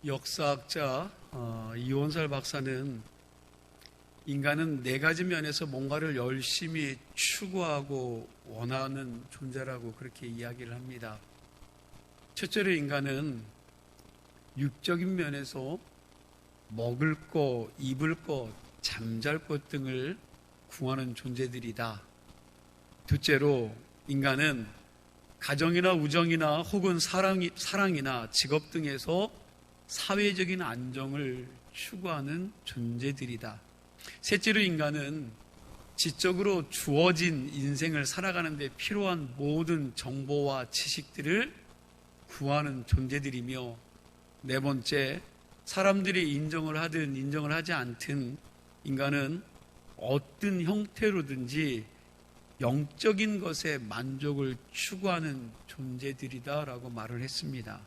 역사학자 이원설 박사는 인간은 네 가지 면에서 뭔가를 열심히 추구하고 원하는 존재라고 그렇게 이야기를 합니다. 첫째로 인간은 육적인 면에서 먹을 것, 입을 것, 잠잘 것 등을 구하는 존재들이다. 둘째로 인간은 가정이나 우정이나 혹은 사랑이나 직업 등에서 사회적인 안정을 추구하는 존재들이다. 셋째로 인간은 지적으로 주어진 인생을 살아가는 데 필요한 모든 정보와 지식들을 구하는 존재들이며, 네 번째, 사람들이 인정을 하든 인정을 하지 않든 인간은 어떤 형태로든지 영적인 것에 만족을 추구하는 존재들이다라고 말을 했습니다.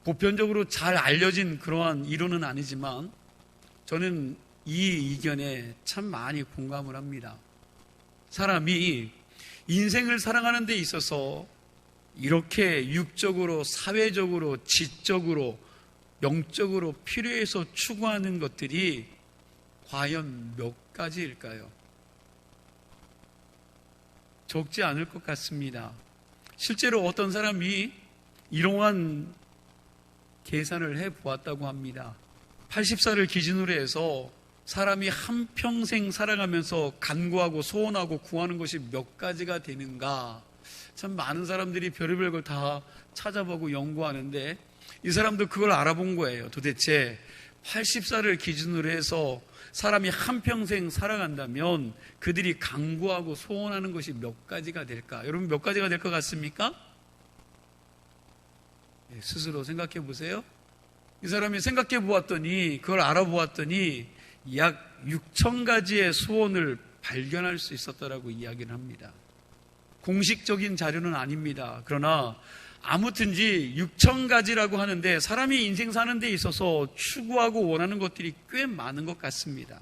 보편적으로 잘 알려진 그러한 이론은 아니지만 저는 이 의견에 참 많이 공감을 합니다. 사람이 인생을 살아가는 데 있어서 이렇게 육적으로, 사회적으로, 지적으로, 영적으로 필요해서 추구하는 것들이 과연 몇 가지일까요? 적지 않을 것 같습니다. 실제로 어떤 사람이 이러한 계산을 해보았다고 합니다. 80살을 기준으로 해서 사람이 한평생 살아가면서 간구하고 소원하고 구하는 것이 몇 가지가 되는가, 참 많은 사람들이 별의별 걸 다 찾아보고 연구하는데 이 사람도 그걸 알아본 거예요. 도대체 80살을 기준으로 해서 사람이 한평생 살아간다면 그들이 간구하고 소원하는 것이 몇 가지가 될까? 여러분 몇 가지가 될 것 같습니까? 스스로 생각해 보세요. 이 사람이 생각해 보았더니, 그걸 알아보았더니 약 6,000가지의 소원을 발견할 수 있었다라고 이야기를 합니다. 공식적인 자료는 아닙니다. 그러나 아무튼지 6,000가지라고 하는데 사람이 인생 사는 데 있어서 추구하고 원하는 것들이 꽤 많은 것 같습니다.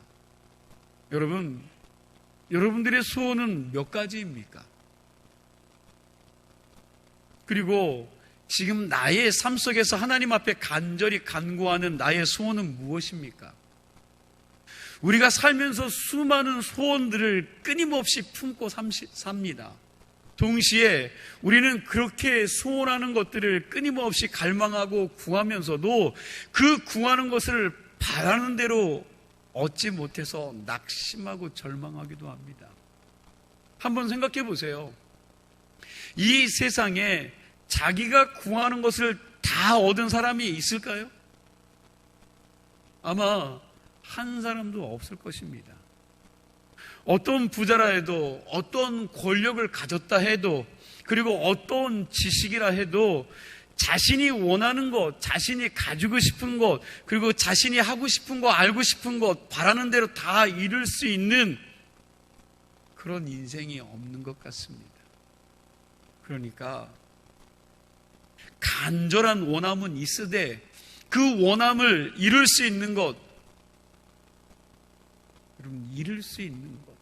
여러분들의 소원은 몇 가지입니까? 그리고 지금 나의 삶 속에서 하나님 앞에 간절히 간구하는 나의 소원은 무엇입니까? 우리가 살면서 수많은 소원들을 끊임없이 품고 삽니다. 동시에 우리는 그렇게 소원하는 것들을 끊임없이 갈망하고 구하면서도 그 구하는 것을 바라는 대로 얻지 못해서 낙심하고 절망하기도 합니다. 한번 생각해 보세요. 이 세상에 자기가 구하는 것을 다 얻은 사람이 있을까요? 아마 한 사람도 없을 것입니다. 어떤 부자라 해도, 어떤 권력을 가졌다 해도, 그리고 어떤 지식이라 해도 자신이 원하는 것, 자신이 가지고 싶은 것, 그리고 자신이 하고 싶은 것, 알고 싶은 것, 바라는 대로 다 이룰 수 있는 그런 인생이 없는 것 같습니다. 그러니까 간절한 원함은 있으되 그 원함을 이룰 수 있는 것, 여러분 이룰 수 있는 것,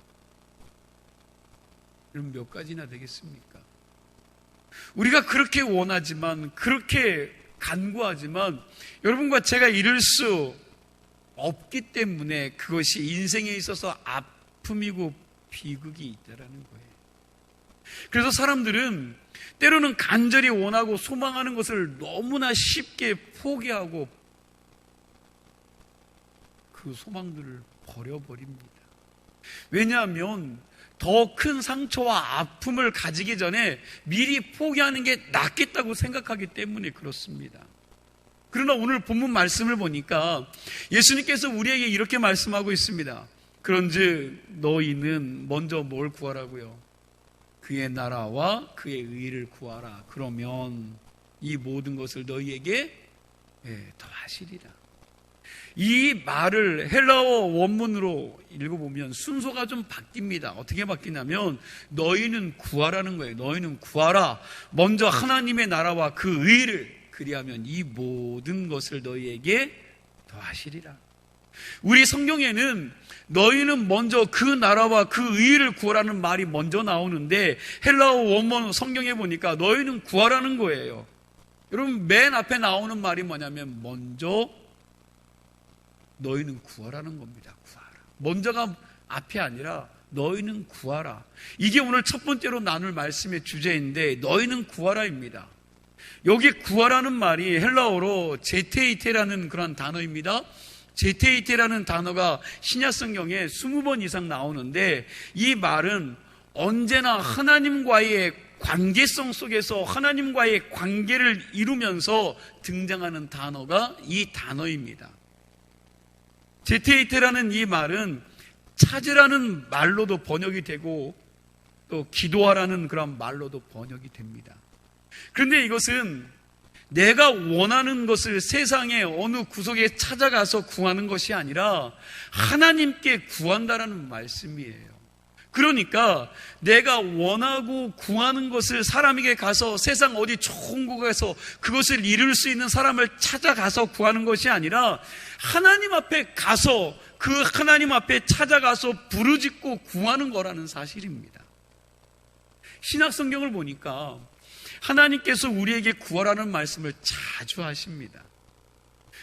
여러분 몇 가지나 되겠습니까? 우리가 그렇게 원하지만, 그렇게 간구하지만 여러분과 제가 이룰 수 없기 때문에 그것이 인생에 있어서 아픔이고 비극이 있다라는 거예요. 그래서 사람들은 때로는 간절히 원하고 소망하는 것을 너무나 쉽게 포기하고 그 소망들을 버려버립니다. 왜냐하면 더 큰 상처와 아픔을 가지기 전에 미리 포기하는 게 낫겠다고 생각하기 때문에 그렇습니다. 그러나 오늘 본문 말씀을 보니까 예수님께서 우리에게 이렇게 말씀하고 있습니다. 그런즉 너희는 먼저 뭘 구하라고요? 그의 나라와 그의 의를 구하라. 그러면 이 모든 것을 너희에게 더하시리라. 이 말을 헬라어 원문으로 읽어보면 순서가 좀 바뀝니다. 어떻게 바뀌냐면 너희는 구하라는 거예요. 너희는 구하라. 먼저 하나님의 나라와 그 의를, 그리하면 이 모든 것을 너희에게 더하시리라. 우리 성경에는 너희는 먼저 그 나라와 그 의를 구하라는 말이 먼저 나오는데 헬라어 원문 성경에 보니까 너희는 구하라는 거예요. 여러분, 맨 앞에 나오는 말이 뭐냐면 먼저 너희는 구하라는 겁니다. 구하라. 먼저가 앞이 아니라 너희는 구하라. 이게 오늘 첫 번째로 나눌 말씀의 주제인데, 너희는 구하라입니다. 여기 구하라는 말이 헬라어로 제테이테라는 그런 단어입니다. 제테이테라는 단어가 신약성경에 20번 이상 나오는데, 이 말은 언제나 하나님과의 관계성 속에서 하나님과의 관계를 이루면서 등장하는 단어가 이 단어입니다. 제테이테라는 이 말은 찾으라는 말로도 번역이 되고 또 기도하라는 그런 말로도 번역이 됩니다. 그런데 이것은 내가 원하는 것을 세상의 어느 구석에 찾아가서 구하는 것이 아니라 하나님께 구한다라는 말씀이에요. 그러니까 내가 원하고 구하는 것을 사람에게 가서 세상 어디 좋은 곳에서 그것을 이룰 수 있는 사람을 찾아가서 구하는 것이 아니라 하나님 앞에 가서 그 하나님 앞에 찾아가서 부르짖고 구하는 거라는 사실입니다. 신약 성경을 보니까 하나님께서 우리에게 구하라는 말씀을 자주 하십니다.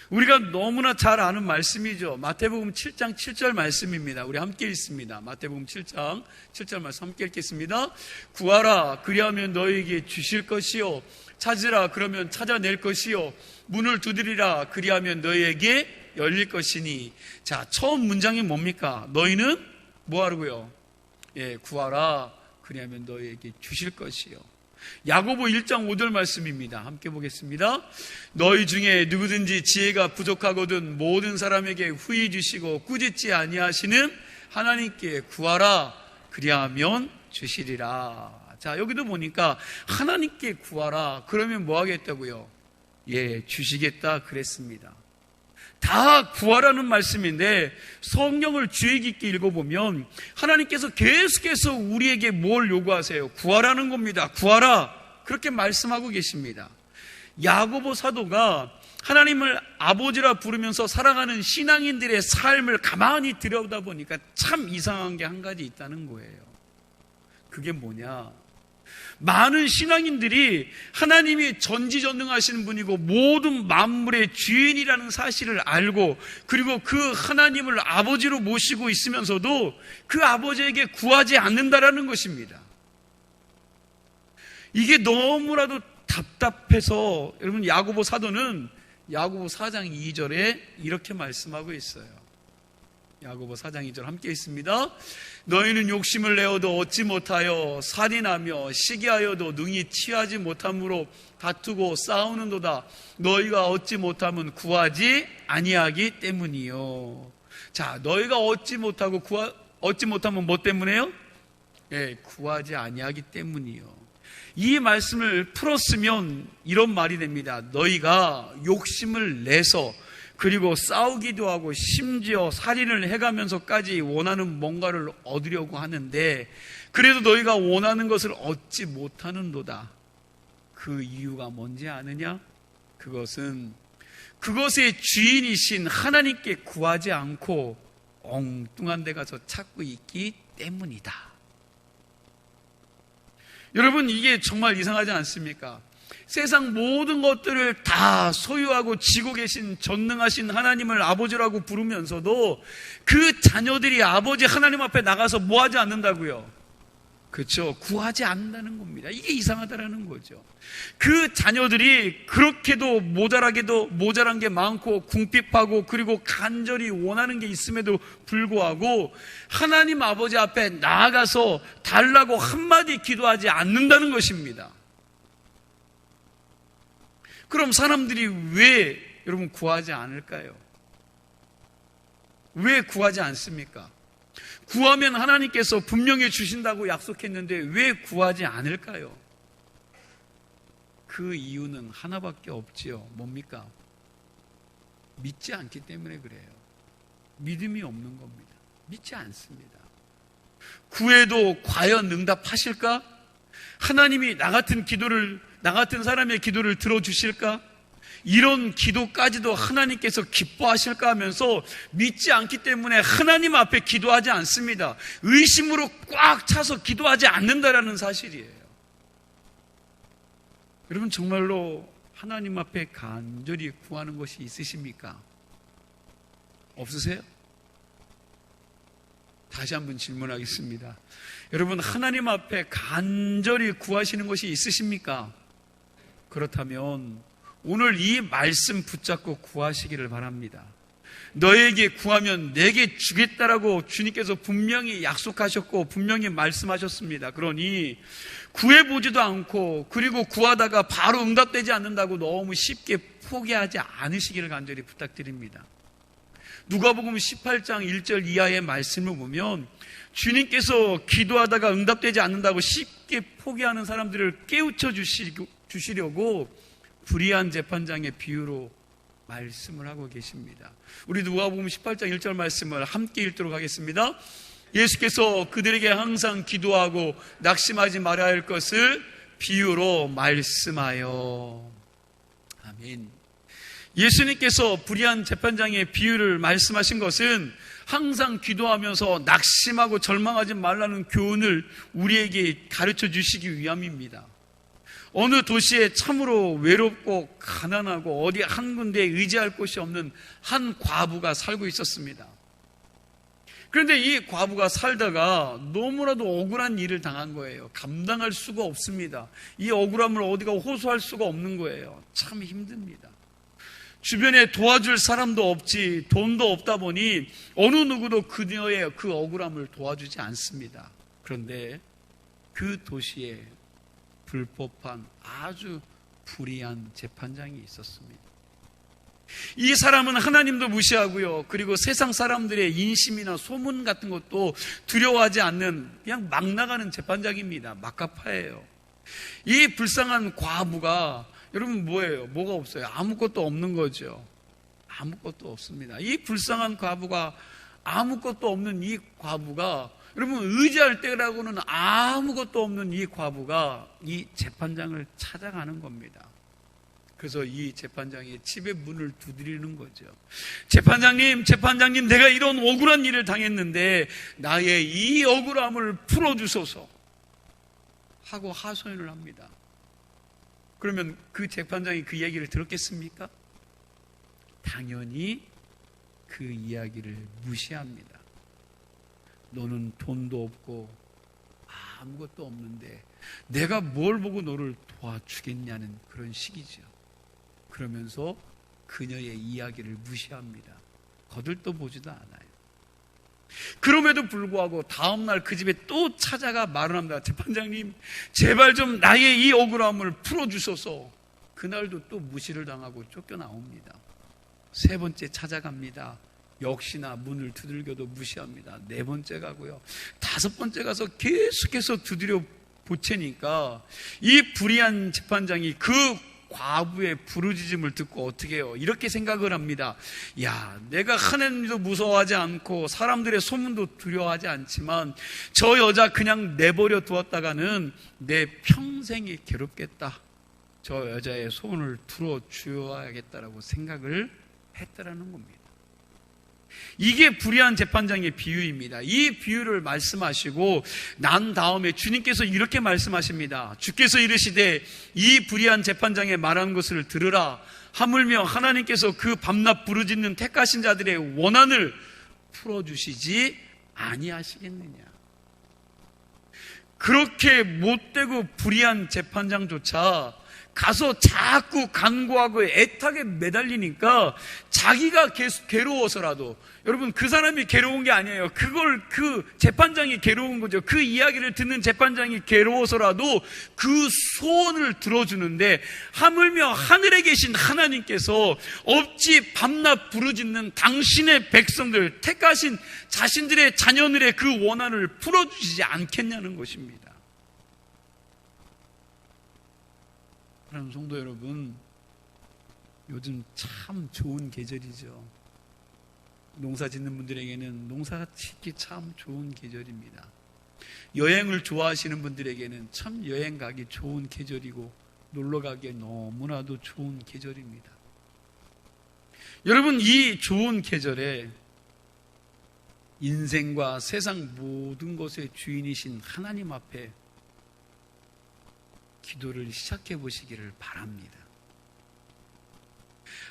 우리가 너무나 잘 아는 말씀이죠. 마태복음 7장 7절 말씀입니다. 우리 함께 읽습니다. 마태복음 7장 7절 말씀 함께 읽겠습니다. 구하라 그리하면 너희에게 주실 것이요, 찾으라 그러면 찾아낼 것이요, 문을 두드리라 그리하면 너희에게 열릴 것이니. 자, 처음 문장이 뭡니까? 너희는 뭐 하라고요? 구하라 그리하면 너희에게 주실 것이요. 야고보 1장 5절 말씀입니다. 함께 보겠습니다. 너희 중에 누구든지 지혜가 부족하거든 모든 사람에게 후히 주시고 꾸짖지 아니하시는 하나님께 구하라 그리하면 주시리라. 자, 여기도 보니까 하나님께 구하라 그러면 뭐 하겠다고요? 주시겠다 그랬습니다. 다 구하라는 말씀인데 성경을 주의 깊게 읽어보면 하나님께서 계속해서 우리에게 뭘 요구하세요? 구하라는 겁니다. 구하라. 그렇게 말씀하고 계십니다. 야고보 사도가 하나님을 아버지라 부르면서 살아가는 신앙인들의 삶을 가만히 들여다보니까 참 이상한 게 한 가지 있다는 거예요. 그게 뭐냐? 많은 신앙인들이 하나님이 전지전능하신 분이고 모든 만물의 주인이라는 사실을 알고 그리고 그 하나님을 아버지로 모시고 있으면서도 그 아버지에게 구하지 않는다라는 것입니다. 이게 너무나도 답답해서 여러분, 야고보 사도는 야고보 4장 2절에 이렇게 말씀하고 있어요. 야고보 4장 2절 함께 있습니다. 너희는 욕심을 내어도 얻지 못하여 살인하며 시기하여도 능히 취하지 못함으로 다투고 싸우는도다. 너희가 얻지 못하면 구하지 아니하기 때문이요. 자, 너희가 얻지 못하면 뭐 때문에요? 구하지 아니하기 때문이요. 이 말씀을 풀었으면 이런 말이 됩니다. 너희가 욕심을 내서 그리고 싸우기도 하고 심지어 살인을 해가면서까지 원하는 뭔가를 얻으려고 하는데 그래도 너희가 원하는 것을 얻지 못하는도다. 그 이유가 뭔지 아느냐? 그것은 그것의 주인이신 하나님께 구하지 않고 엉뚱한 데 가서 찾고 있기 때문이다. 여러분, 이게 정말 이상하지 않습니까? 세상 모든 것들을 다 소유하고 지고 계신 전능하신 하나님을 아버지라고 부르면서도 그 자녀들이 아버지 하나님 앞에 나가서 뭐 하지 않는다고요? 그렇죠. 구하지 않는다는 겁니다. 이게 이상하다라는 거죠. 그 자녀들이 그렇게도 모자란 게 많고 궁핍하고 그리고 간절히 원하는 게 있음에도 불구하고 하나님 아버지 앞에 나아가서 달라고 한마디 기도하지 않는다는 것입니다. 그럼 사람들이 왜 여러분 구하지 않을까요? 왜 구하지 않습니까? 구하면 하나님께서 분명히 주신다고 약속했는데 왜 구하지 않을까요? 그 이유는 하나밖에 없지요. 뭡니까? 믿지 않기 때문에 그래요. 믿음이 없는 겁니다. 믿지 않습니다. 구해도 과연 응답하실까? 하나님이 나 같은 사람의 기도를 들어주실까? 이런 기도까지도 하나님께서 기뻐하실까 하면서 믿지 않기 때문에 하나님 앞에 기도하지 않습니다. 의심으로 꽉 차서 기도하지 않는다라는 사실이에요. 여러분, 정말로 하나님 앞에 간절히 구하는 것이 있으십니까? 없으세요? 다시 한번 질문하겠습니다. 여러분, 하나님 앞에 간절히 구하시는 것이 있으십니까? 그렇다면 오늘 이 말씀 붙잡고 구하시기를 바랍니다. 너에게 구하면 내게 주겠다라고 주님께서 분명히 약속하셨고 분명히 말씀하셨습니다. 그러니 구해보지도 않고 그리고 구하다가 바로 응답되지 않는다고 너무 쉽게 포기하지 않으시기를 간절히 부탁드립니다. 누가복음 18장 1절 이하의 말씀을 보면 주님께서 기도하다가 응답되지 않는다고 쉽게 포기하는 사람들을 깨우쳐 주시려고 불의한 재판장의 비유로 말씀을 하고 계십니다. 우리 누가복음 18장 1절 말씀을 함께 읽도록 하겠습니다. 예수께서 그들에게 항상 기도하고 낙심하지 말아야 할 것을 비유로 말씀하여. 아멘. 예수님께서 불의한 재판장의 비유를 말씀하신 것은 항상 기도하면서 낙심하고 절망하지 말라는 교훈을 우리에게 가르쳐 주시기 위함입니다. 어느 도시에 참으로 외롭고 가난하고 어디 한 군데에 의지할 곳이 없는 한 과부가 살고 있었습니다. 그런데 이 과부가 살다가 너무나도 억울한 일을 당한 거예요. 감당할 수가 없습니다. 이 억울함을 어디가 호소할 수가 없는 거예요. 참 힘듭니다. 주변에 도와줄 사람도 없지 돈도 없다 보니 어느 누구도 그녀의 그 억울함을 도와주지 않습니다. 그런데 그 도시에 불법한 아주 불의한 재판장이 있었습니다. 이 사람은 하나님도 무시하고요. 그리고 세상 사람들의 인심이나 소문 같은 것도 두려워하지 않는 그냥 막 나가는 재판장입니다. 막가파예요. 이 불쌍한 과부가 여러분 뭐예요? 뭐가 없어요? 아무것도 없는 거죠. 아무것도 없습니다. 이 불쌍한 과부가 아무것도 없는 이 과부가 여러분 의지할 때라고는 아무것도 없는 이 과부가 이 재판장을 찾아가는 겁니다. 그래서 이 재판장이 집의 문을 두드리는 거죠. 재판장님, 내가 이런 억울한 일을 당했는데 나의 이 억울함을 풀어주소서 하고 하소연을 합니다. 그러면 그 재판장이 그 얘기를 들었겠습니까? 당연히 그 이야기를 무시합니다. 너는 돈도 없고 아무것도 없는데 내가 뭘 보고 너를 도와주겠냐는 그런 식이죠. 그러면서 그녀의 이야기를 무시합니다. 거들떠보지도 않아요. 그럼에도 불구하고 다음날 그 집에 또 찾아가 말을 합니다. 재판장님, 제발 좀 나의 이 억울함을 풀어주소서. 그날도 또 무시를 당하고 쫓겨나옵니다. 세 번째 찾아갑니다. 역시나 문을 두들겨도 무시합니다. 네 번째 가고요. 다섯 번째 가서 계속해서 두드려 보채니까 이 불의한 재판장이 그 과부의 부르짖음을 듣고 어떻게 해요? 이렇게 생각을 합니다. 야, 내가 하나님도 무서워하지 않고 사람들의 소문도 두려워하지 않지만 저 여자 그냥 내버려 두었다가는 내 평생이 괴롭겠다. 저 여자의 소원을 들어주어야겠다라고 생각을 했다라는 겁니다. 이게 불의한 재판장의 비유입니다. 이 비유를 말씀하시고 난 다음에 주님께서 이렇게 말씀하십니다. 주께서 이르시되 이 불의한 재판장의 말한 것을 들으라. 하물며 하나님께서 그 밤낮 부르짖는 택하신 자들의 원한을 풀어주시지 아니하시겠느냐. 그렇게 못되고 불의한 재판장조차 가서 자꾸 간구하고 애타게 매달리니까 자기가 계속 괴로워서라도, 여러분 그 사람이 괴로운 게 아니에요. 그 재판장이 괴로운 거죠. 그 이야기를 듣는 재판장이 괴로워서라도 그 소원을 들어주는데 하물며 하늘에 계신 하나님께서 어찌 밤낮 부르짖는 당신의 백성들, 택하신 자신들의 자녀들의 그 원한을 풀어주시지 않겠냐는 것입니다. 사랑하는 성도 여러분, 요즘 참 좋은 계절이죠. 농사 짓는 분들에게는 농사 짓기 참 좋은 계절입니다. 여행을 좋아하시는 분들에게는 참 여행 가기 좋은 계절이고 놀러 가기에 너무나도 좋은 계절입니다. 여러분, 이 좋은 계절에 인생과 세상 모든 것의 주인이신 하나님 앞에 기도를 시작해 보시기를 바랍니다.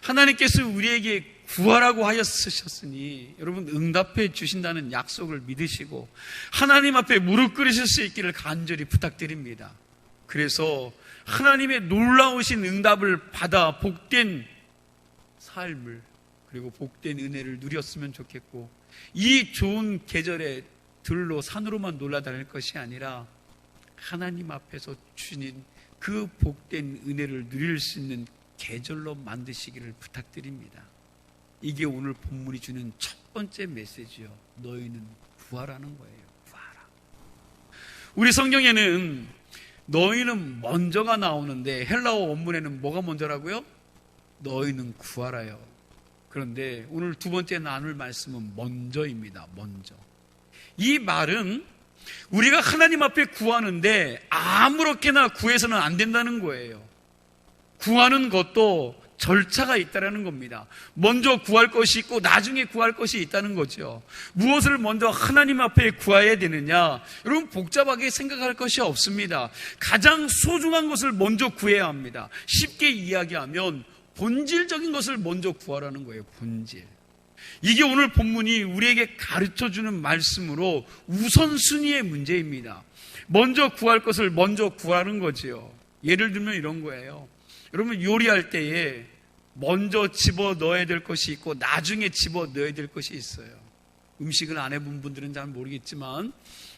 하나님께서 우리에게 구하라고 하셨으니 여러분 응답해 주신다는 약속을 믿으시고 하나님 앞에 무릎 꿇으실 수 있기를 간절히 부탁드립니다. 그래서 하나님의 놀라우신 응답을 받아 복된 삶을 그리고 복된 은혜를 누렸으면 좋겠고, 이 좋은 계절에 들로 산으로만 놀라다닐 것이 아니라 하나님 앞에서 주신 그 복된 은혜를 누릴 수 있는 계절로 만드시기를 부탁드립니다. 이게 오늘 본문이 주는 첫 번째 메시지요. 너희는 구하라는 거예요. 구하라. 우리 성경에는 너희는 먼저가 나오는데 헬라어 원문에는 뭐가 먼저라고요? 너희는 구하라요. 그런데 오늘 두 번째 나눌 말씀은 먼저입니다. 먼저. 이 말은 우리가 하나님 앞에 구하는데 아무렇게나 구해서는 안 된다는 거예요. 구하는 것도 절차가 있다는 겁니다. 먼저 구할 것이 있고 나중에 구할 것이 있다는 거죠. 무엇을 먼저 하나님 앞에 구해야 되느냐? 여러분 복잡하게 생각할 것이 없습니다. 가장 소중한 것을 먼저 구해야 합니다. 쉽게 이야기하면 본질적인 것을 먼저 구하라는 거예요. 본질. 이게 오늘 본문이 우리에게 가르쳐주는 말씀으로 우선순위의 문제입니다. 먼저 구할 것을 먼저 구하는 거지요. 예를 들면 이런 거예요. 여러분 요리할 때에 먼저 집어 넣어야 될 것이 있고 나중에 집어 넣어야 될 것이 있어요. 음식을 안 해본 분들은 잘 모르겠지만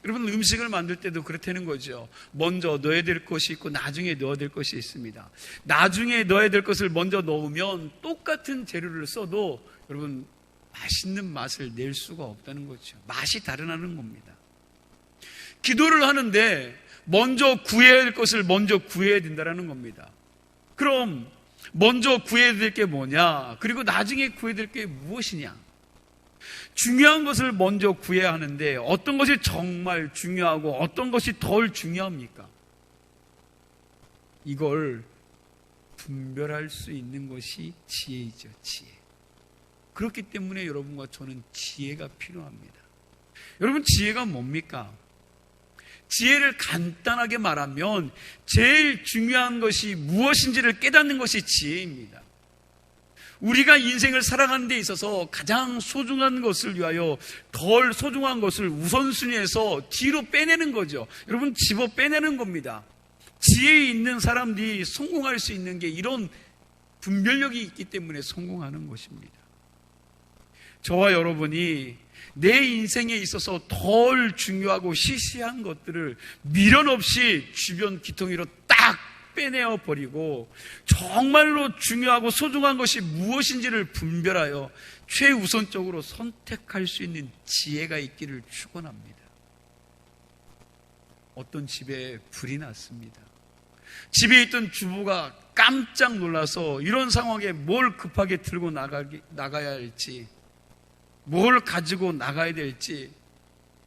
여러분 음식을 만들 때도 그렇다는 거죠. 먼저 넣어야 될 것이 있고 나중에 넣어야 될 것이 있습니다. 나중에 넣어야 될 것을 먼저 넣으면 똑같은 재료를 써도 여러분 맛있는 맛을 낼 수가 없다는 거죠. 맛이 다르다는 겁니다. 기도를 하는데 먼저 구해야 될 것을 먼저 구해야 된다는 겁니다. 그럼 먼저 구해야 될 게 뭐냐? 그리고 나중에 구해야 될 게 무엇이냐? 중요한 것을 먼저 구해야 하는데 어떤 것이 정말 중요하고 어떤 것이 덜 중요합니까? 이걸 분별할 수 있는 것이 지혜이죠. 지혜. 그렇기 때문에 여러분과 저는 지혜가 필요합니다. 여러분 지혜가 뭡니까? 지혜를 간단하게 말하면 제일 중요한 것이 무엇인지를 깨닫는 것이 지혜입니다. 우리가 인생을 살아가는 데 있어서 가장 소중한 것을 위하여 덜 소중한 것을 우선순위에서 뒤로 빼내는 거죠. 여러분 집어 빼내는 겁니다. 지혜 있는 사람들이 성공할 수 있는 게 이런 분별력이 있기 때문에 성공하는 것입니다. 저와 여러분이 내 인생에 있어서 덜 중요하고 시시한 것들을 미련 없이 주변 기통이로 딱 빼내어 버리고 정말로 중요하고 소중한 것이 무엇인지를 분별하여 최우선적으로 선택할 수 있는 지혜가 있기를 축원합니다. 어떤 집에 불이 났습니다. 집에 있던 주부가 깜짝 놀라서 이런 상황에 뭘 급하게 들고 나가야 할지, 뭘 가지고 나가야 될지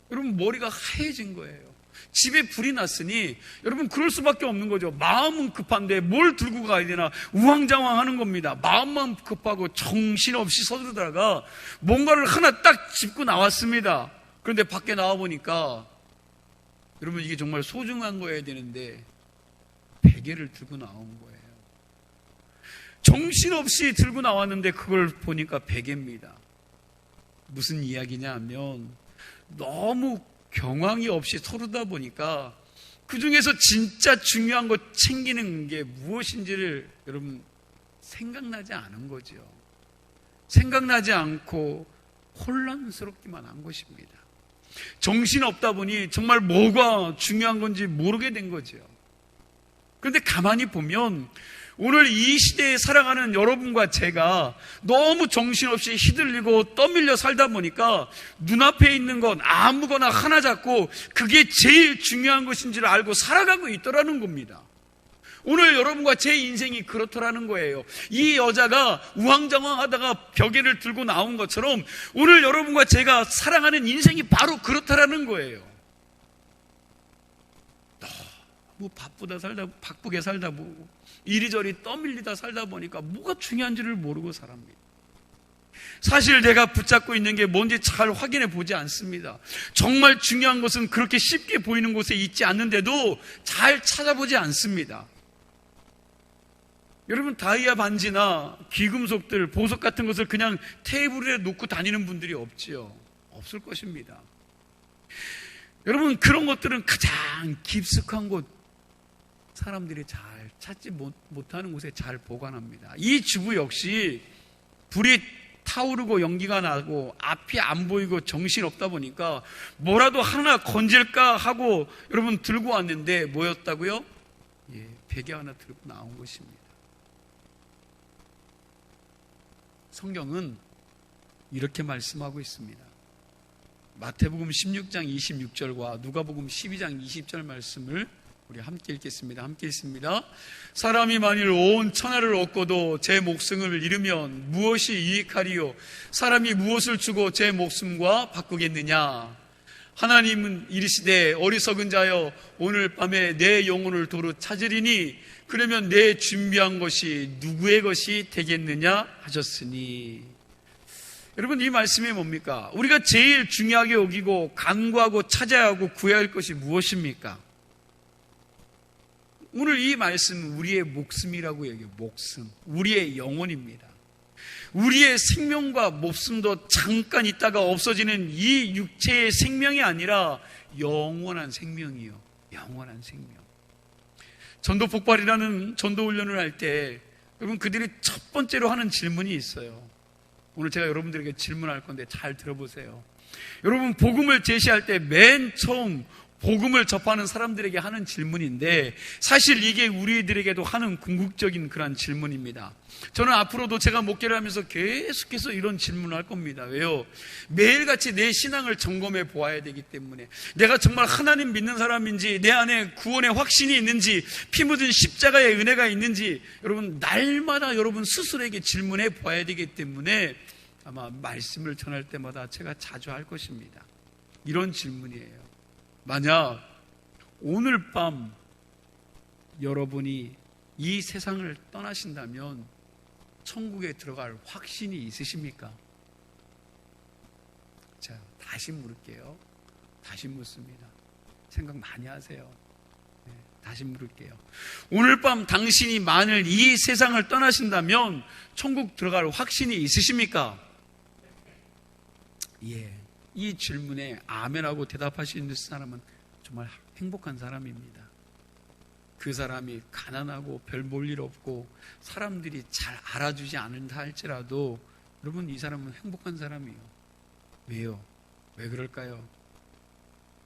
여러분 머리가 하얘진 거예요. 집에 불이 났으니 여러분 그럴 수밖에 없는 거죠. 마음은 급한데 뭘 들고 가야 되나 우왕좌왕하는 겁니다. 마음만 급하고 정신없이 서두르다가 뭔가를 하나 딱 짚고 나왔습니다. 그런데 밖에 나와보니까 여러분 이게 정말 소중한 거여야 되는데 베개를 들고 나온 거예요. 정신없이 들고 나왔는데 그걸 보니까 베개입니다. 무슨 이야기냐 하면 너무 경황이 없이 서르다 보니까 그 중에서 진짜 중요한 거 챙기는 게 무엇인지를 여러분 생각나지 않은 거죠. 생각나지 않고 혼란스럽기만 한 것입니다. 정신없다 보니 정말 뭐가 중요한 건지 모르게 된 거죠. 그런데 가만히 보면 오늘 이 시대에 살아가는 여러분과 제가 너무 정신없이 휘둘리고 떠밀려 살다 보니까 눈앞에 있는 건 아무거나 하나 잡고 그게 제일 중요한 것인지를 알고 살아가고 있더라는 겁니다. 오늘 여러분과 제 인생이 그렇더라는 거예요. 이 여자가 우왕좌왕하다가 벽에를 들고 나온 것처럼 오늘 여러분과 제가 살아가는 인생이 바로 그렇다라는 거예요. 너무 바쁘게 살다 보고 이리저리 떠밀리다 살다 보니까 뭐가 중요한지를 모르고 살합니다. 사실 내가 붙잡고 있는 게 뭔지 잘 확인해 보지 않습니다. 정말 중요한 것은 그렇게 쉽게 보이는 곳에 있지 않는데도 잘 찾아보지 않습니다. 여러분, 다이아 반지나 귀금속들, 보석 같은 것을 그냥 테이블에 놓고 다니는 분들이 없지요. 없을 것입니다. 여러분, 그런 것들은 가장 깊숙한 곳, 사람들이 잘 찾지 못하는 곳에 잘 보관합니다. 이 주부 역시 불이 타오르고 연기가 나고 앞이 안 보이고 정신없다 보니까 뭐라도 하나 건질까 하고 여러분 들고 왔는데 뭐였다고요? 베개 하나 들고 나온 것입니다. 성경은 이렇게 말씀하고 있습니다. 마태복음 16장 26절과 누가복음 12장 20절 말씀을 우리 함께 읽겠습니다. 함께 읽습니다. 사람이 만일 온 천하를 얻고도 제 목숨을 잃으면 무엇이 유익하리요? 사람이 무엇을 주고 제 목숨과 바꾸겠느냐? 하나님은 이르시되 어리석은 자여 오늘 밤에 내 영혼을 도로 찾으리니 그러면 내 준비한 것이 누구의 것이 되겠느냐 하셨으니. 여러분, 이 말씀이 뭡니까? 우리가 제일 중요하게 여기고 간구하고 찾아야 하고 구해야 할 것이 무엇입니까? 오늘 이 말씀은 우리의 목숨이라고 얘기해요. 목숨, 우리의 영혼입니다. 우리의 생명과 목숨도 잠깐 있다가 없어지는 이 육체의 생명이 아니라 영원한 생명이요. 영원한 생명. 전도 폭발이라는 전도 훈련을 할 때 여러분, 그들이 첫 번째로 하는 질문이 있어요. 오늘 제가 여러분들에게 질문할 건데 잘 들어보세요. 여러분, 복음을 제시할 때 맨 처음 복음을 접하는 사람들에게 하는 질문인데 사실 이게 우리들에게도 하는 궁극적인 그런 질문입니다. 저는 앞으로도 제가 목회를 하면서 계속해서 이런 질문을 할 겁니다. 왜요? 매일같이 내 신앙을 점검해 보아야 되기 때문에 내가 정말 하나님 믿는 사람인지, 내 안에 구원의 확신이 있는지, 피 묻은 십자가의 은혜가 있는지 여러분 날마다 여러분 스스로에게 질문해 보아야 되기 때문에 아마 말씀을 전할 때마다 제가 자주 할 것입니다. 이런 질문이에요. 만약 오늘 밤 여러분이 이 세상을 떠나신다면 천국에 들어갈 확신이 있으십니까? 자, 다시 물을게요. 다시 묻습니다. 생각 많이 하세요. 네, 다시 물을게요. 오늘 밤 당신이 만일 이 세상을 떠나신다면 천국 들어갈 확신이 있으십니까? 예. 이 질문에 아멘하고 대답하시는 사람은 정말 행복한 사람입니다. 그 사람이 가난하고 별 볼 일 없고 사람들이 잘 알아주지 않는다 할지라도 여러분, 이 사람은 행복한 사람이에요. 왜요? 왜 그럴까요?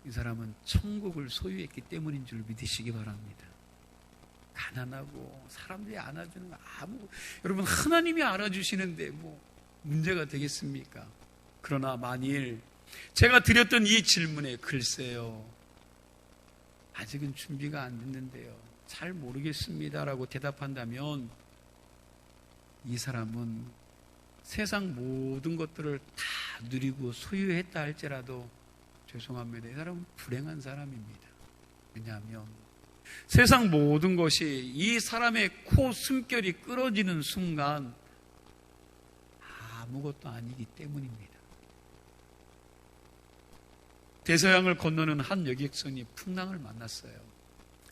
이 사람은 천국을 소유했기 때문인 줄 믿으시기 바랍니다. 가난하고 사람들이 알아주는 거 여러분, 하나님이 알아주시는데 뭐 문제가 되겠습니까? 그러나 만일 제가 드렸던 이 질문에 글쎄요, 아직은 준비가 안 됐는데요, 잘 모르겠습니다라고 대답한다면 이 사람은 세상 모든 것들을 다 누리고 소유했다 할지라도 죄송합니다, 이 사람은 불행한 사람입니다. 왜냐하면 세상 모든 것이 이 사람의 코 숨결이 끊어지는 순간 아무것도 아니기 때문입니다. 대서양을 건너는 한 여객선이 풍랑을 만났어요.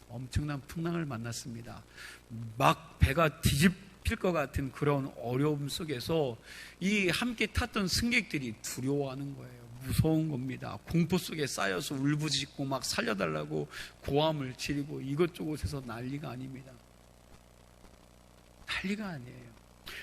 엄청난 풍랑을 만났습니다. 막 배가 뒤집힐 것 같은 그런 어려움 속에서 이 함께 탔던 승객들이 두려워하는 거예요. 무서운 겁니다. 공포 속에 쌓여서 울부짖고 막 살려달라고 고함을 지르고 이것저것에서 난리가 아닙니다. 난리가 아니에요.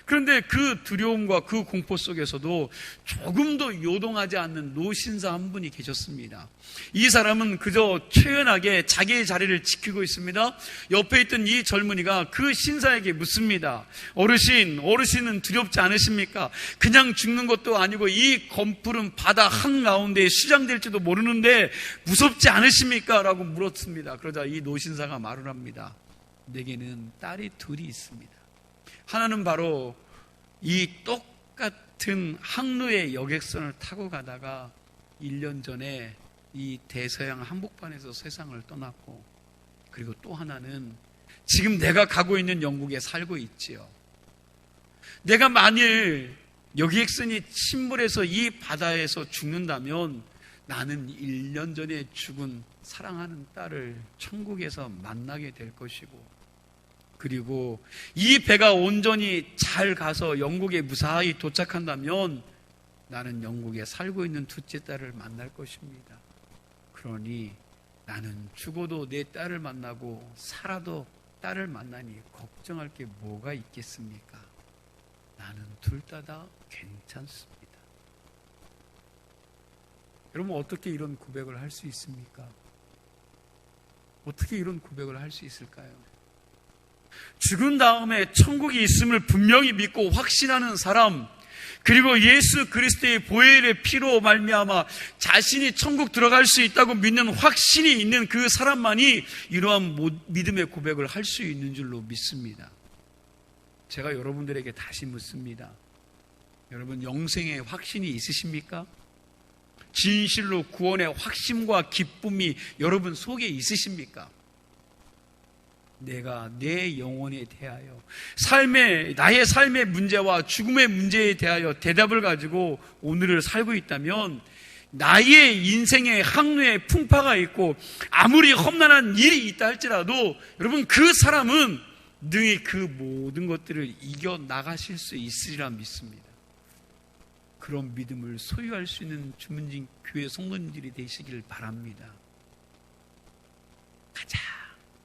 그런데 그 두려움과 그 공포 속에서도 조금도 요동하지 않는 노신사 한 분이 계셨습니다. 이 사람은 그저 초연하게 자기의 자리를 지키고 있습니다. 옆에 있던 이 젊은이가 그 신사에게 묻습니다. 어르신은 두렵지 않으십니까? 그냥 죽는 것도 아니고 이 검푸른 바다 한가운데에 수장될지도 모르는데 무섭지 않으십니까? 라고 물었습니다. 그러자 이 노신사가 말을 합니다. 내게는 딸이 둘이 있습니다. 하나는 바로 이 똑같은 항로의 여객선을 타고 가다가 1년 전에 이 대서양 한복판에서 세상을 떠났고, 그리고 또 하나는 지금 내가 가고 있는 영국에 살고 있지요. 내가 만일 여객선이 침몰해서 이 바다에서 죽는다면 나는 1년 전에 죽은 사랑하는 딸을 천국에서 만나게 될 것이고, 그리고 이 배가 온전히 잘 가서 영국에 무사히 도착한다면 나는 영국에 살고 있는 둘째 딸을 만날 것입니다. 그러니 나는 죽어도 내 딸을 만나고 살아도 딸을 만나니 걱정할 게 뭐가 있겠습니까? 나는 둘 다 괜찮습니다. 여러분, 어떻게 이런 고백을 할 수 있습니까? 어떻게 이런 고백을 할 수 있을까요? 죽은 다음에 천국이 있음을 분명히 믿고 확신하는 사람, 그리고 예수 그리스도의 보혈의 피로 말미암아 자신이 천국 들어갈 수 있다고 믿는 확신이 있는 그 사람만이 이러한 믿음의 고백을 할 수 있는 줄로 믿습니다. 제가 여러분들에게 다시 묻습니다. 여러분, 영생의 확신이 있으십니까? 진실로 구원의 확신과 기쁨이 여러분 속에 있으십니까? 내가 내 영혼에 대하여 나의 삶의 문제와 죽음의 문제에 대하여 대답을 가지고 오늘을 살고 있다면 나의 인생의 항로에 풍파가 있고 아무리 험난한 일이 있다 할지라도 여러분, 그 사람은 능히 그 모든 것들을 이겨나가실 수 있으리라 믿습니다. 그런 믿음을 소유할 수 있는 주문진 교회 성도님들이 되시길 바랍니다. 가장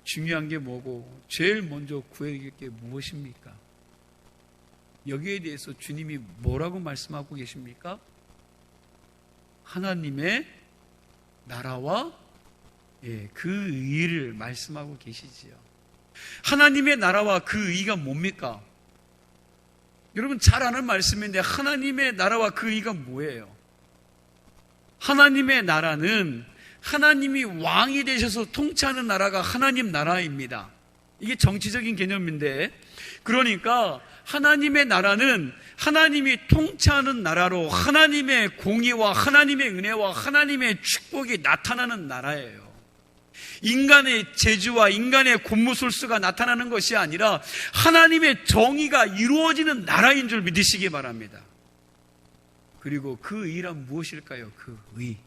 중요한 게 뭐고 제일 먼저 구해야 될 게 무엇입니까? 여기에 대해서 주님이 뭐라고 말씀하고 계십니까? 하나님의 나라와 그 의를 말씀하고 계시지요. 하나님의 나라와 그 의가 뭡니까? 여러분 잘 아는 말씀인데 하나님의 나라와 그 의가 뭐예요? 하나님의 나라는 하나님이 왕이 되셔서 통치하는 나라가 하나님 나라입니다. 이게 정치적인 개념인데, 그러니까 하나님의 나라는 하나님이 통치하는 나라로 하나님의 공의와 하나님의 은혜와 하나님의 축복이 나타나는 나라예요. 인간의 재주와 인간의 곤무술수가 나타나는 것이 아니라 하나님의 정의가 이루어지는 나라인 줄 믿으시기 바랍니다. 그리고 그 의란 무엇일까요? 그 의.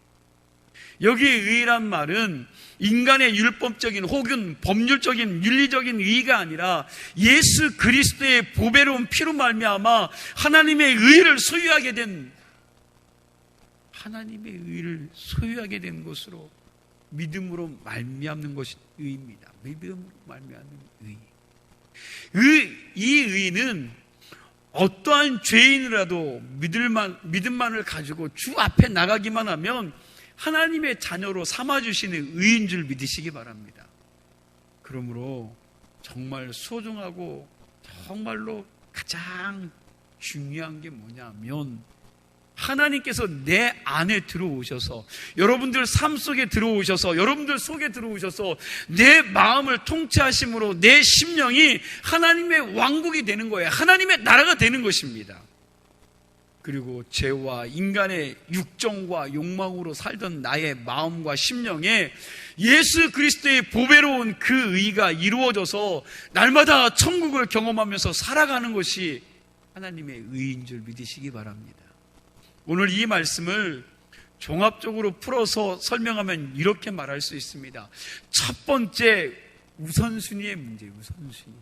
여기 의란 말은 인간의 율법적인 혹은 법률적인 윤리적인 의가 아니라 예수 그리스도의 보배로운 피로 말미암아 하나님의 의를 소유하게 된 것으로 믿음으로 말미암는 것이 의입니다. 믿음으로 말미암는 의. 이 의는 어떠한 죄인이라도 믿음만을 가지고 주 앞에 나가기만 하면 하나님의 자녀로 삼아주시는 의인 줄 믿으시기 바랍니다. 그러므로 정말 소중하고 정말로 가장 중요한 게 뭐냐면 하나님께서 내 안에 들어오셔서 여러분들 삶 속에 들어오셔서 여러분들 속에 들어오셔서 내 마음을 통치하심으로 내 심령이 하나님의 왕국이 되는 거예요. 하나님의 나라가 되는 것입니다. 그리고 죄와 인간의 육정과 욕망으로 살던 나의 마음과 심령에 예수 그리스도의 보배로운 그 의가 이루어져서 날마다 천국을 경험하면서 살아가는 것이 하나님의 의인 줄 믿으시기 바랍니다. 오늘 이 말씀을 종합적으로 풀어서 설명하면 이렇게 말할 수 있습니다. 첫 번째, 우선순위의 문제, 우선순위.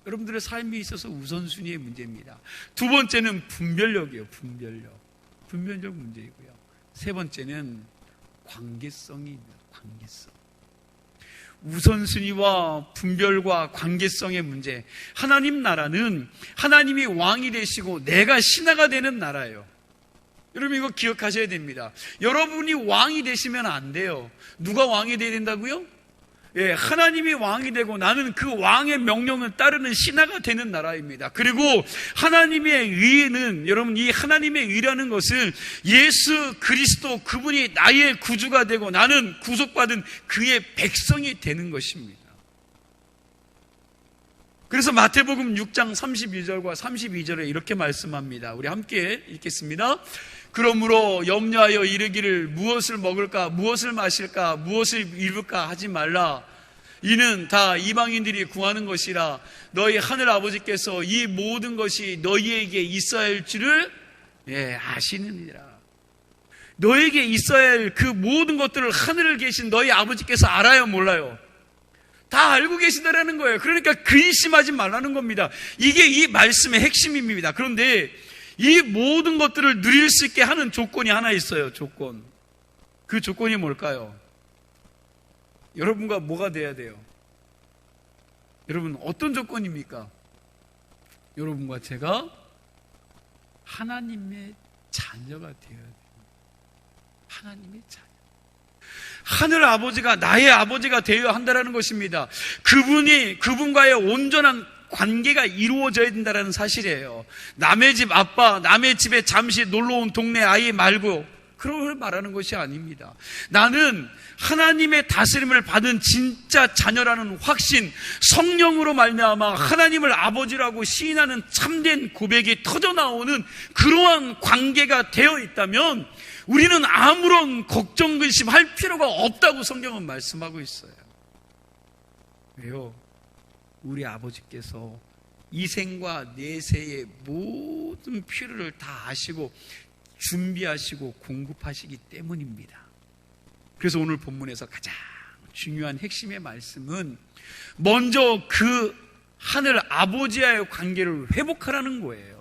여러분들의 삶에 있어서 우선순위의 문제입니다. 두 번째는 분별력이에요. 분별력 문제이고요. 세 번째는 관계성입니다. 관계성. 우선순위와 분별과 관계성의 문제. 하나님 나라는 하나님이 왕이 되시고 내가 신하가 되는 나라예요. 여러분 이거 기억하셔야 됩니다. 여러분이 왕이 되시면 안 돼요. 누가 왕이 되어야 된다고요? 하나님이 왕이 되고 나는 그 왕의 명령을 따르는 신하가 되는 나라입니다. 그리고 하나님의 의는 여러분 이 하나님의 의라는 것은 예수 그리스도 그분이 나의 구주가 되고 나는 구속받은 그의 백성이 되는 것입니다. 그래서 마태복음 6장 32절과 32절에 이렇게 말씀합니다. 우리 함께 읽겠습니다. 그러므로 염려하여 이르기를 무엇을 먹을까 무엇을 마실까 무엇을 입을까 하지 말라. 이는 다 이방인들이 구하는 것이라. 너희 하늘 아버지께서 이 모든 것이 너희에게 있어야 할 줄을 아시느니라. 너에게 있어야 할 그 모든 것들을 하늘을 계신 너희 아버지께서 알아요 몰라요? 다 알고 계시다라는 거예요. 그러니까 근심하지 말라는 겁니다. 이게 이 말씀의 핵심입니다. 그런데 이 모든 것들을 누릴 수 있게 하는 조건이 하나 있어요. 조건. 그 조건이 뭘까요? 여러분과 뭐가 돼야 돼요? 여러분, 어떤 조건입니까? 여러분과 제가 하나님의 자녀가 되어야 돼요. 하나님의 자녀. 하늘 아버지가 나의 아버지가 되어야 한다는 것입니다. 그분과의 온전한 관계가 이루어져야 된다는 사실이에요. 남의 집 아빠, 남의 집에 잠시 놀러온 동네 아이 말고 그런 걸 말하는 것이 아닙니다. 나는 하나님의 다스림을 받은 진짜 자녀라는 확신, 성령으로 말미암아 하나님을 아버지라고 시인하는 참된 고백이 터져나오는 그러한 관계가 되어 있다면 우리는 아무런 걱정, 근심할 필요가 없다고 성경은 말씀하고 있어요. 왜요? 우리 아버지께서 이생과 내세의 모든 필요를 다 아시고 준비하시고 공급하시기 때문입니다. 그래서 오늘 본문에서 가장 중요한 핵심의 말씀은 먼저 그 하늘 아버지와의 관계를 회복하라는 거예요.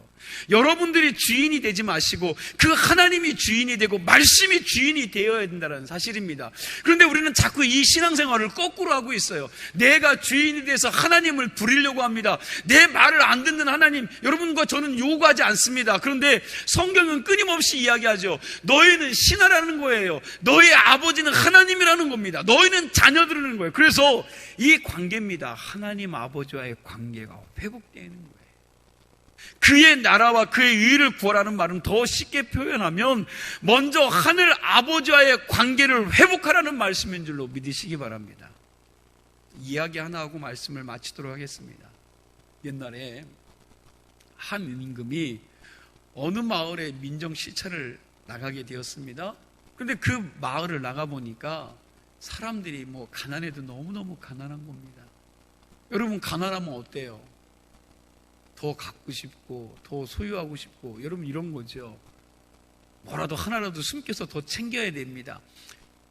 여러분들이 주인이 되지 마시고 그 하나님이 주인이 되고 말씀이 주인이 되어야 된다는 사실입니다. 그런데 우리는 자꾸 이 신앙생활을 거꾸로 하고 있어요. 내가 주인이 돼서 하나님을 부리려고 합니다. 내 말을 안 듣는 하나님, 여러분과 저는 요구하지 않습니다. 그런데 성경은 끊임없이 이야기하죠. 너희는 신하라는 거예요. 너희 아버지는 하나님이라는 겁니다. 너희는 자녀들이라는 거예요. 그래서 이 관계입니다. 하나님 아버지와의 관계가 회복되는 거예요. 그의 나라와 그의 의를 구하라는 말은 더 쉽게 표현하면 먼저 하늘 아버지와의 관계를 회복하라는 말씀인 줄로 믿으시기 바랍니다. 이야기 하나 하고 말씀을 마치도록 하겠습니다. 옛날에 한 임금이 어느 마을에 민정 시찰을 나가게 되었습니다. 그런데 그 마을을 나가보니까 사람들이 가난해도 너무너무 가난한 겁니다. 여러분, 가난하면 어때요? 더 갖고 싶고 더 소유하고 싶고, 여러분 이런 거죠. 뭐라도 하나라도 숨겨서 더 챙겨야 됩니다.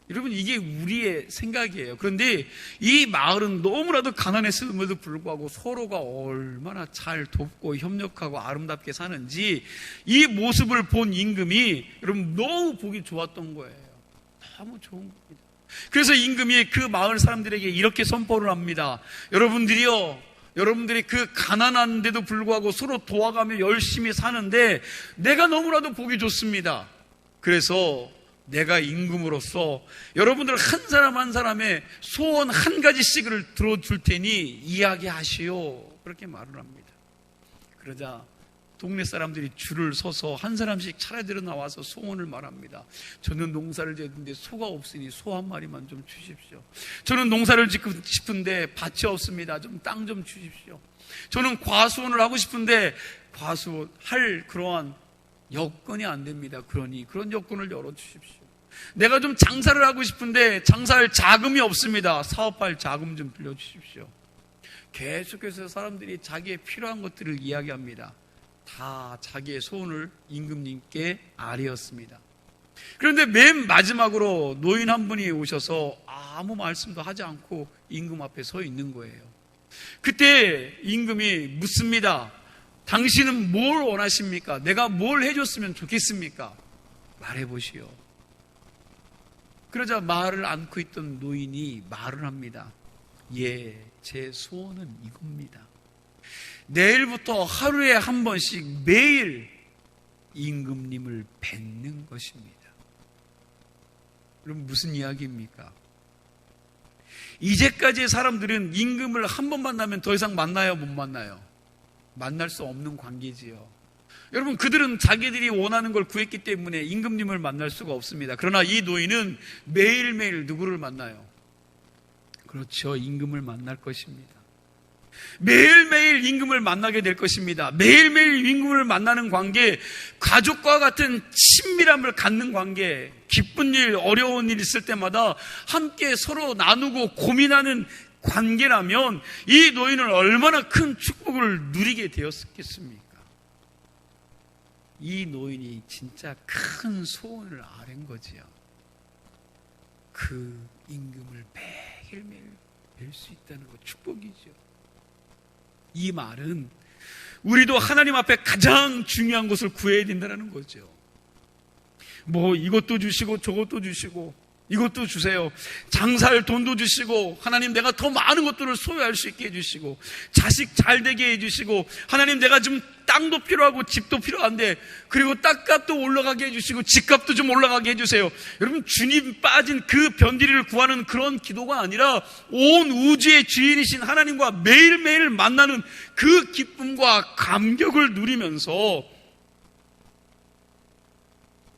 여러분, 이게 우리의 생각이에요. 그런데 이 마을은 너무나도 가난했음에도 불구하고 서로가 얼마나 잘 돕고 협력하고 아름답게 사는지 이 모습을 본 임금이 여러분 너무 보기 좋았던 거예요. 너무 좋은 겁니다. 그래서 임금이 그 마을 사람들에게 이렇게 선포를 합니다. 여러분들이 그 가난한데도 불구하고 서로 도와가며 열심히 사는데 내가 너무나도 보기 좋습니다. 그래서 내가 임금으로서 여러분들 한 사람 한 사람의 소원 한 가지씩을 들어줄 테니 이야기하시오. 그렇게 말을 합니다. 그러자 동네 사람들이 줄을 서서 한 사람씩 차례대로 나와서 소원을 말합니다. 저는 농사를 짓는데 소가 없으니 소 한 마리만 좀 주십시오. 저는 농사를 짓고 싶은데 밭이 없습니다. 좀 땅 좀 주십시오. 저는 과수원을 하고 싶은데 과수할 그러한 여건이 안 됩니다. 그러니 그런 여건을 열어주십시오. 내가 좀 장사를 하고 싶은데 장사할 자금이 없습니다. 사업할 자금 좀 빌려주십시오. 계속해서 사람들이 자기의 필요한 것들을 이야기합니다. 다 자기의 소원을 임금님께 아뢰었습니다. 그런데 맨 마지막으로 노인 한 분이 오셔서 아무 말씀도 하지 않고 임금 앞에 서 있는 거예요. 그때 임금이 묻습니다. 당신은 뭘 원하십니까? 내가 뭘 해줬으면 좋겠습니까? 말해보시오. 그러자 말을 않고 있던 노인이 말을 합니다. 예, 제 소원은 이겁니다. 내일부터 하루에 한 번씩 매일 임금님을 뵙는 것입니다. 그럼 무슨 이야기입니까? 이제까지의 사람들은 임금을 한 번 만나면 더 이상 만나요, 못 만나요? 만날 수 없는 관계지요. 여러분, 그들은 자기들이 원하는 걸 구했기 때문에 임금님을 만날 수가 없습니다. 그러나 이 노인은 매일매일 누구를 만나요? 그렇죠, 임금을 만날 것입니다. 매일매일 임금을 만나게 될 것입니다. 매일매일 임금을 만나는 관계, 가족과 같은 친밀함을 갖는 관계, 기쁜 일, 어려운 일 있을 때마다 함께 서로 나누고 고민하는 관계라면 이 노인은 얼마나 큰 축복을 누리게 되었겠습니까? 이 노인이 진짜 큰 소원을 아뢰는 거지요. 그 임금을 매일매일 될 수 있다는 것, 축복이죠. 이 말은 우리도 하나님 앞에 가장 중요한 것을 구해야 된다는 거죠. 뭐 이것도 주시고 저것도 주시고 이것도 주세요. 장사할 돈도 주시고, 하나님 내가 더 많은 것들을 소유할 수 있게 해주시고, 자식 잘 되게 해주시고, 하나님 내가 좀 땅도 필요하고 집도 필요한데, 그리고 땅값도 올라가게 해주시고 집값도 좀 올라가게 해주세요. 여러분, 주님 빠진 그 변두리를 구하는 그런 기도가 아니라 온 우주의 주인이신 하나님과 매일매일 만나는 그 기쁨과 감격을 누리면서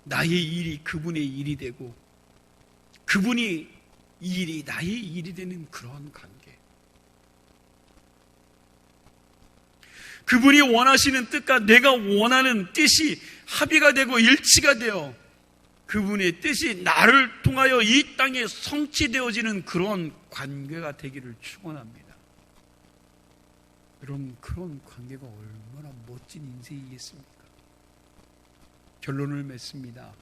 나의 일이 그분의 일이 되고, 그분이 이 일이 나의 일이 되는 그런 관계. 그분이 원하시는 뜻과 내가 원하는 뜻이 합의가 되고 일치가 되어 그분의 뜻이 나를 통하여 이 땅에 성취되어지는 그런 관계가 되기를 축원합니다. 여러분, 그런 관계가 얼마나 멋진 인생이겠습니까? 결론을 맺습니다.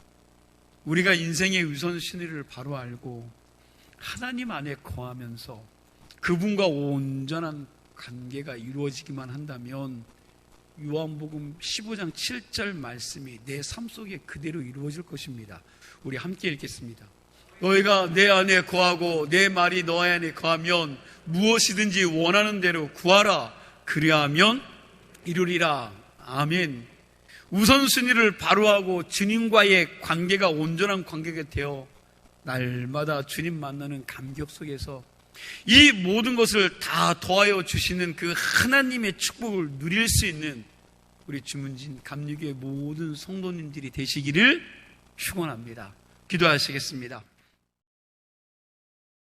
우리가 인생의 우선순위를 바로 알고 하나님 안에 거하면서 그분과 온전한 관계가 이루어지기만 한다면 요한복음 15장 7절 말씀이 내 삶 속에 그대로 이루어질 것입니다. 우리 함께 읽겠습니다. 너희가 내 안에 거하고 내 말이 너희 안에 거하면 무엇이든지 원하는 대로 구하라. 그리하면 이루리라. 아멘. 우선순위를 바로 하고 주님과의 관계가 온전한 관계가 되어 날마다 주님 만나는 감격 속에서 이 모든 것을 다 더하여 주시는 그 하나님의 축복을 누릴 수 있는 우리 주문진 감리교회 모든 성도님들이 되시기를 축원합니다. 기도하시겠습니다.